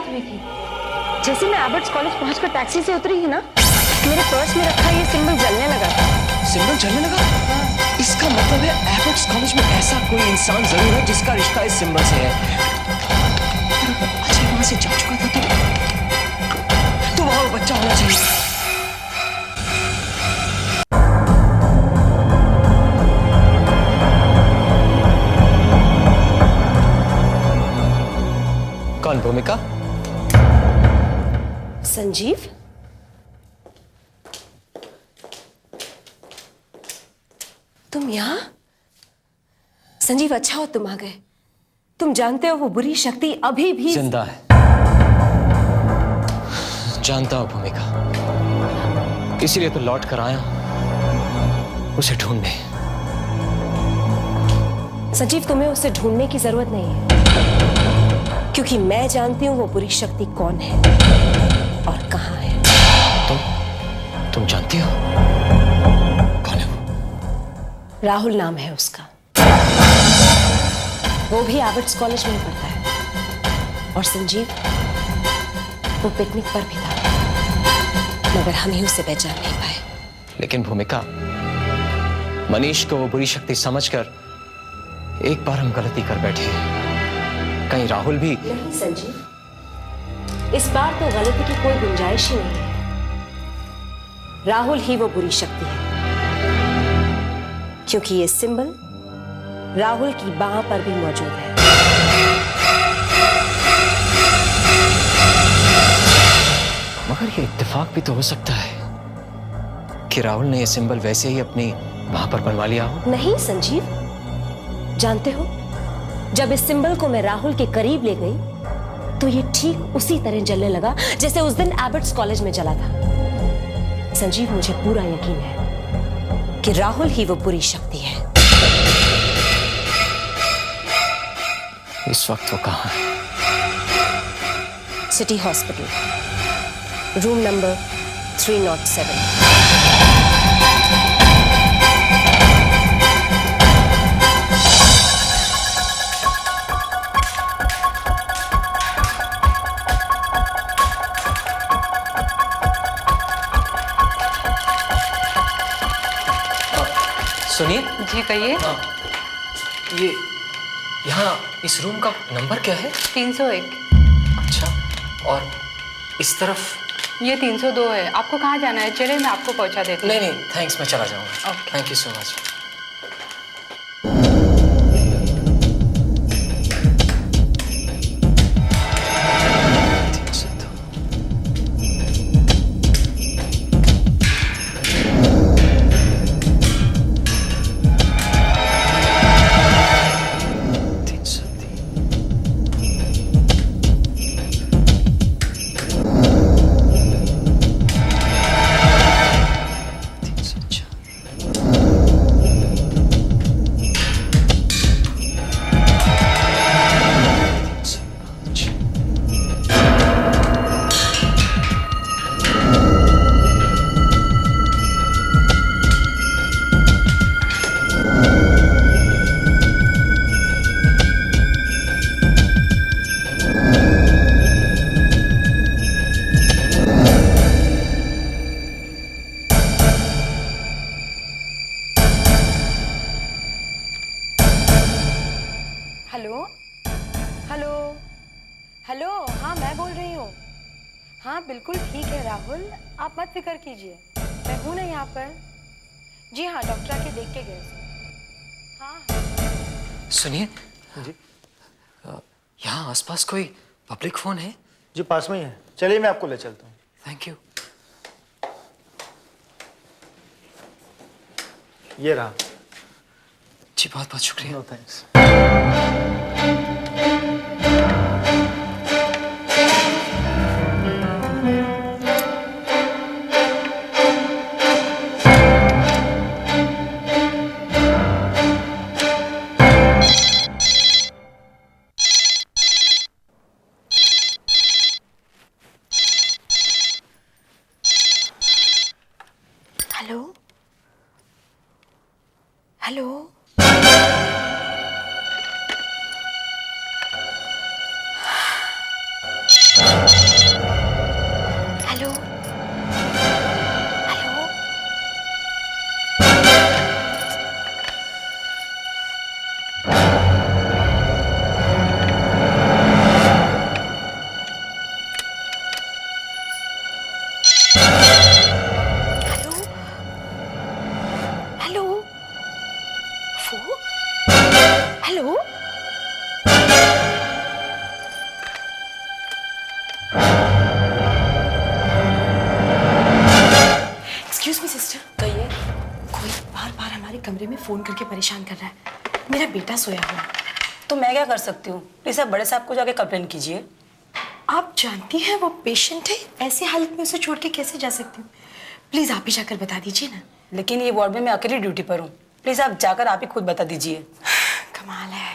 बात हुई थी? जैसे मैं एबर्ट्स कॉलेज पहुंचकर टैक्सी से उतरी ही ना, मेरे पर्स में रखा ये सिंबल जलने लगा। सिंबल जलने लगा? इसका मतलब है एबर्ट्स कॉलेज में ऐसा कोई इंसान जरूर है जिसका रिश्ता इस सिंबल से है। अजय वहां से जा चुका था तो वहां वो बच्चा होना चाहिए। कौन? भूमिका? संजीव? तुम यहाँ? संजीव, अच्छा हो तुम आ गए। तुम जानते हो वो बुरी शक्ति अभी भी जिंदा है। जानता हूं भूमिका, इसीलिए तो लौट कर आया उसे ढूंढने। संजीव, तुम्हें उसे ढूंढने की जरूरत नहीं है, क्योंकि मैं जानती हूं वो बुरी शक्ति कौन है और कहां है। तुम जानती हो कौन है वो? राहुल नाम है उसका। वो भी एबर्ट्स कॉलेज में ही पढ़ता है। और संजीव, वो पिकनिक पर भी था, मगर हम ही उसे पहचान नहीं पाए। लेकिन भूमिका, मनीष को वो बुरी शक्ति समझकर एक बार हम गलती कर बैठे। कहीं राहुल भी? नहीं संजीव, इस बार तो गलती की कोई गुंजाइश ही नहीं है। राहुल ही वो बुरी शक्ति है, क्योंकि ये सिंबल राहुल की बाह पर भी मौजूद है। मगर ये इत्तेफाक भी तो हो सकता है कि राहुल ने ये सिंबल वैसे ही अपनी बाह पर बनवा लिया हो। नहीं संजीव, जानते हो, जब इस सिंबल को मैं राहुल के करीब ले गई तो ये ठीक उसी तरह जलने लगा जैसे उस दिन एबर्ट्स कॉलेज में जला था। संजीव, मुझे पूरा यकीन है कि राहुल ही वो बुरी शक्ति है। इस वक्त वो कहां है? City hospital, room number 307। सुनिए। जी कहिए। ये यहाँ इस रूम का नंबर क्या है? 301। अच्छा, और इस तरफ? ये 302 है। आपको कहाँ जाना है? चलिए मैं आपको पहुँचा देती हूँ। नहीं, थैंक्स, मैं चला जाऊंगा। Okay. Thank you so much. Hello hello hello, हाँ मैं बोल रही हूँ। हाँ बिल्कुल ठीक है राहुल, आप मत फिक्र कीजिए, मैं हूँ ना यहाँ पर। जी हाँ, डॉक्टर आके देख के गए। हाँ सुनिए जी, यहाँ आसपास कोई पब्लिक फोन है? जी पास में ही है, चलिए मैं आपको ले चलता हूँ। Thank you. ये रहा। जी बहुत बहुत शुक्रिया। No thanks. हेलो हेलो, हमारे कमरे में फोन करके परेशान कर रहा है। मेरा बेटा सोया हुआ है। तो मैं क्या कर सकती हूँ? प्लीज आप बड़े साहब को जाके कंप्लेन कीजिए। आप जानती हैं वो पेशेंट है, ऐसे हालत में उसे छोड़ के कैसे जा सकती हूँ? प्लीज आप ही जाकर बता दीजिए ना। लेकिन ये वार्ड में मैं अकेली ड्यूटी पर हूँ। प्लीज आप जाकर आप ही खुद बता दीजिए। कमाल है।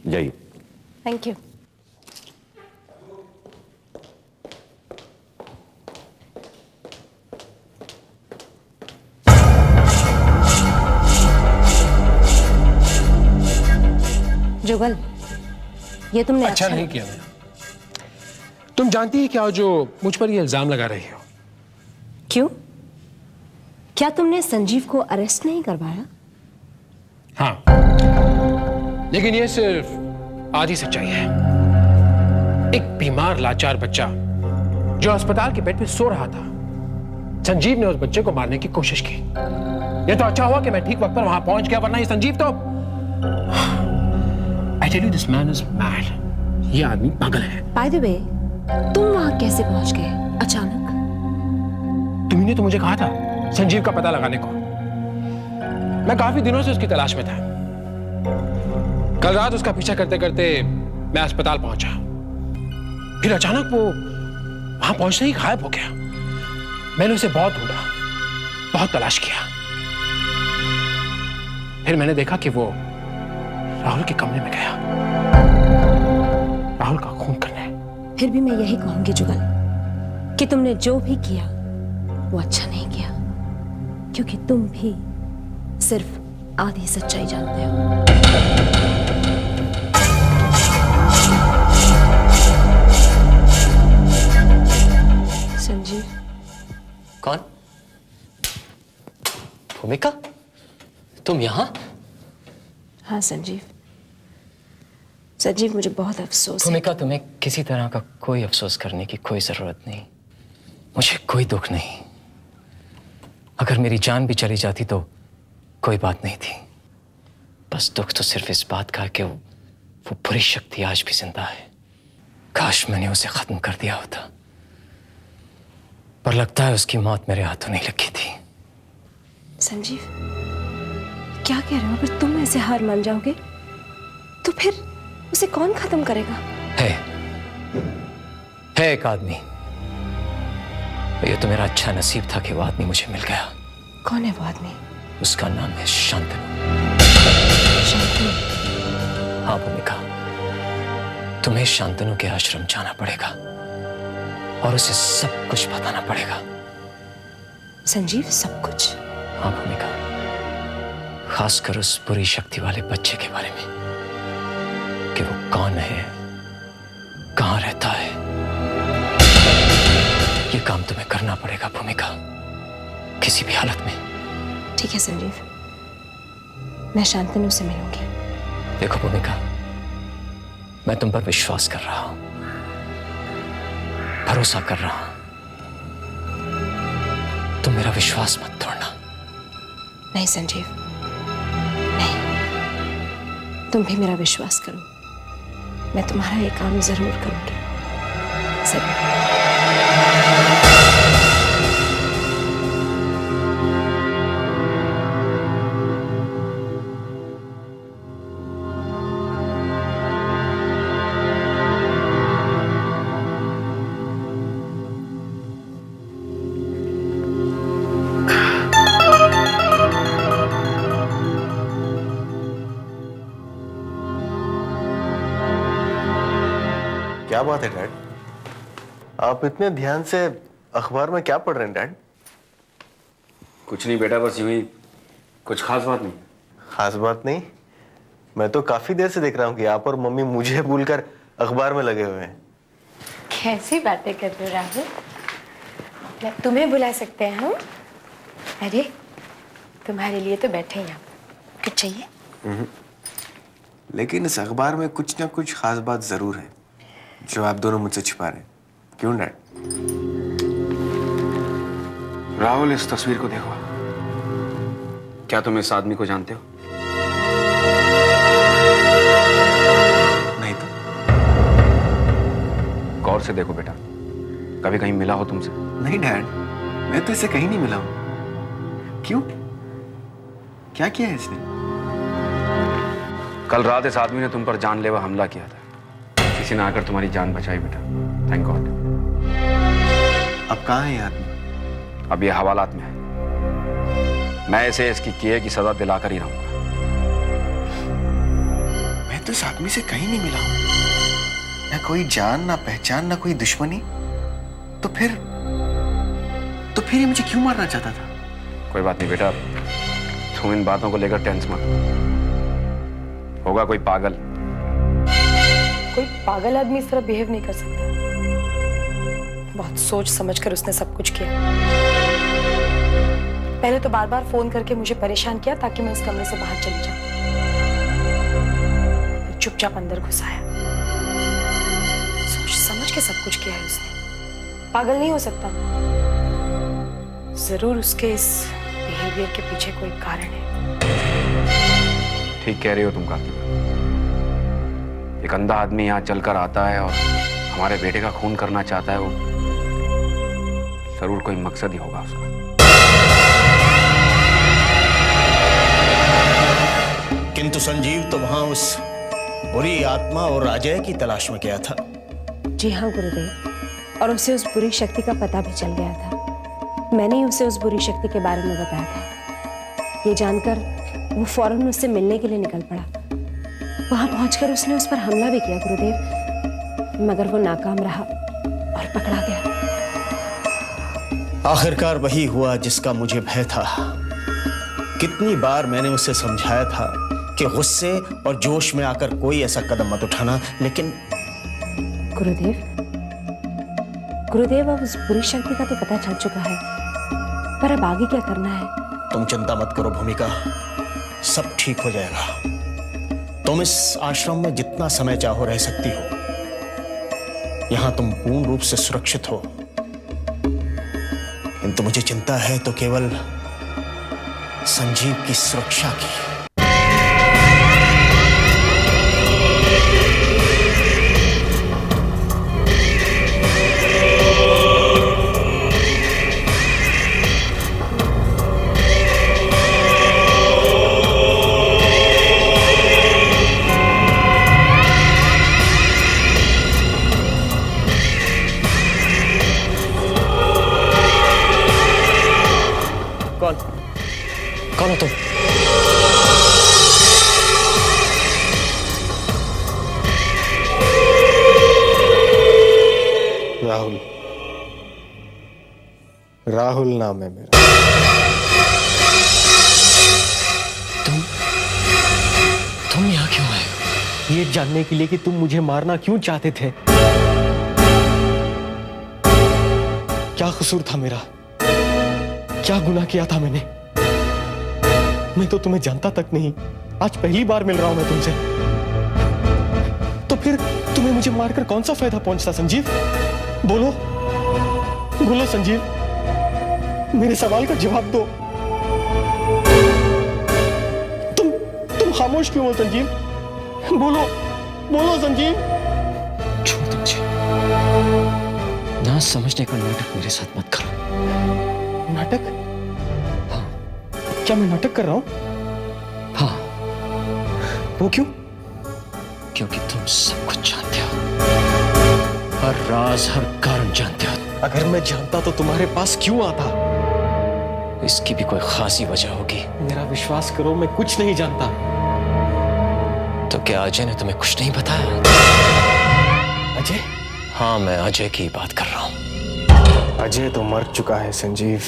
जाइए। Thank you. जुगल, ये तुमने अच्छा नहीं किया मैंने। तुम जानती है क्या जो मुझ पर ये इल्जाम लगा रही हो? क्यों? क्या तुमने संजीव को अरेस्ट नहीं करवाया? हाँ, लेकिन ये सिर्फ आधी सच्चाई है। एक बीमार लाचार बच्चा जो अस्पताल के बेड पे सो रहा था, संजीव ने उस बच्चे को मारने की कोशिश की। ये तो अच्छा हुआ कि मैं ठीक वक्त पर वहां पहुंच गया, वरना ये संजीव तो I tell you, this man is mad. ये आदमी पागल है। By the way, तुम वहां कैसे पहुंच गए अचानक? तुमने तो मुझे कहा था संजीव का पता लगाने को। मैं काफी दिनों से उसकी तलाश में था। कल रात उसका पीछा करते करते मैं अस्पताल पहुंचा। फिर अचानक वो वहां पहुंचते ही गायब हो गया। मैंने उसे बहुत ढूंढा, बहुत तलाश किया। फिर मैंने देखा कि वो राहुल के कमरे में गया, राहुल का खून करने। फिर भी मैं यही कहूंगी जुगल कि तुमने जो भी किया वो अच्छा नहीं किया, क्योंकि तुम भी सिर्फ आधी सच्चाई जानते हो। संजीव। कौन? भूमिका, तुम यहां? हाँ संजीव। संजीव, मुझे बहुत अफसोस है। भूमिका, तुम्हें किसी तरह का कोई अफसोस करने की कोई जरूरत नहीं। मुझे कोई दुख नहीं। अगर मेरी जान भी चली जाती तो कोई बात नहीं थी। बस दुख तो सिर्फ इस बात का कि वो बुरी शक्ति आज भी जिंदा है। काश मैंने उसे खत्म कर दिया होता, पर लगता है उसकी मौत मेरे हाथों नहीं लगी थी। संजीव, क्या कह रहे हो? अगर तुम ऐसे हार मान जाओगे तो फिर उसे कौन खत्म करेगा? है एक आदमी। ये तो मेरा अच्छा नसीब था कि वो आदमी मुझे मिल गया। कौन है वो आदमी? उसका नाम है शांतनु। शांतनु? हाँ भूमिका, तुम्हें शांतनु के आश्रम जाना पड़ेगा और उसे सब कुछ बताना पड़ेगा। संजीव, सब कुछ? हाँ भूमिका, खासकर उस बुरी शक्ति वाले बच्चे के बारे में, कि वो कौन है, कहां रहता है। ये काम तुम्हें करना पड़ेगा भूमिका, किसी भी हालत में। ठीक है संजीव, मैं शांतनु से मिलूंगी। देखो भूमिका, मैं तुम पर विश्वास कर रहा हूं, भरोसा कर रहा हूं। तुम मेरा विश्वास मत तोड़ना। नहीं संजीव, नहीं, तुम भी मेरा विश्वास करो। मैं तुम्हारा ये काम जरूर करूंगी, जरूर। क्या बात है डैड? आप इतने ध्यान से अखबार में क्या पढ़ रहे हैं डैड? कुछ नहीं बेटा, बस यूं ही, कुछ खास बात नहीं। खास बात नहीं? मैं तो काफी देर से देख रहा हूँ कि आप और मम्मी मुझे भूलकर अखबार में लगे हुए हैं। कैसी बातें कर रहे हो राहुल? मैं तुम्हें बुला सकते हैं हम? अरे तुम्हारे लिए तो बैठे हैं। कुछ चाहिए? लेकिन इस अखबार में कुछ ना कुछ खास बात जरूर है जो आप दोनों मुझसे छिपा रहे हैं। क्यों डैड? राहुल, इस तस्वीर को देखो। क्या तुम इस आदमी को जानते हो? नहीं तो। गौर से देखो बेटा, कभी कहीं मिला हो तुमसे? नहीं डैड, मैं तो इससे कहीं नहीं मिला हूं। क्यों? क्या किया है इसने? कल रात इस आदमी ने तुम पर जानलेवा हमला किया था। किसी ने आकर तुम्हारी जान बचाई बेटा, थैंक गॉड। अब कहाँ है ये आदमी? अब ये हवालात में है। मैं इसे इसकी किए की सजा दिलाकर ही रहूंगा। मैं तो इस आदमी से कहीं नहीं मिला हूं। ना कोई जान, ना पहचान, ना कोई दुश्मनी। तो फिर ये मुझे क्यों मारना चाहता था? कोई बात नहीं बेटा, तुम इन बातों को लेकर टेंशन मत। होगा कोई पागल। कोई पागल आदमी इस तरह बिहेव नहीं कर सकता। बहुत सोच समझकर उसने सब कुछ किया। पहले तो बार बार फोन करके मुझे परेशान किया ताकि मैं इस कमरे से बाहर चली जाऊं। चुपचाप अंदर घुस आया। सोच समझ के सब कुछ किया है उसने। पागल नहीं हो सकता। जरूर उसके इस बिहेवियर के पीछे कोई कारण है। ठीक कह रही हो तुम कार्तिक। एक अंधा आदमी यहाँ चलकर आता है और हमारे बेटे का खून करना चाहता है। वो जरूर कोई मकसद ही होगा उसका। किंतु संजीव तो वहां उस बुरी आत्मा और अजय की तलाश में गया था। जी हाँ गुरुदेव, और उसे उस बुरी शक्ति का पता भी चल गया था। मैंने ही उसे उस बुरी शक्ति के बारे में बताया था। ये जानकर वो फौरन मुझसे मिलने के लिए निकल पड़ा। वहां पहुंचकर उसने उस पर हमला भी किया गुरुदेव, मगर वो नाकाम रहा और पकड़ा गया। आखिरकार वही हुआ जिसका मुझे भय था। कितनी बार मैंने उसे समझाया था कि गुस्से और जोश में आकर कोई ऐसा कदम मत उठाना, लेकिन गुरुदेव अब उस बुरी शक्ति का तो पता चल चुका है, पर अब आगे क्या करना है? तुम चिंता मत करो भूमिका, सब ठीक हो जाएगा। तुम इस आश्रम में जितना समय चाहो रह सकती हो। यहां तुम पूर्ण रूप से सुरक्षित हो। किंतु मुझे चिंता है तो केवल संजीव की सुरक्षा की। कौन हो तुम? राहुल, राहुल नाम है मेरा। तुम यहाँ क्यों आए? ये जानने के लिए कि तुम मुझे मारना क्यों चाहते थे। क्या कसूर था मेरा? क्या गुनाह किया था मैंने? मैं तो तुम्हें जानता तक नहीं, आज पहली बार मिल रहा हूं मैं तुमसे। तो फिर तुम्हें मुझे मारकर कौन सा फायदा पहुंचता संजीव? बोलो बोलो संजीव, मेरे सवाल का जवाब दो। तुम खामोश क्यों हो संजीव? बोलो बोलो संजीव। छोड़ दो मुझे। ना समझने का नाटक मेरे साथ मत करो। नाटक? हाँ। क्या मैं नाटक कर रहा हूं? हाँ, वो क्यों? क्योंकि तुम सब कुछ जानते हो, हर राज हर कारण जानते हो। अगर मैं जानता तो तुम्हारे पास क्यों आता? इसकी भी कोई खासी वजह होगी। मेरा विश्वास करो, मैं कुछ नहीं जानता। तो क्या अजय ने तुम्हें कुछ नहीं बताया? अजय? हाँ, मैं अजय की बात कर रहा हूं। अजय तो मर चुका है संजीव।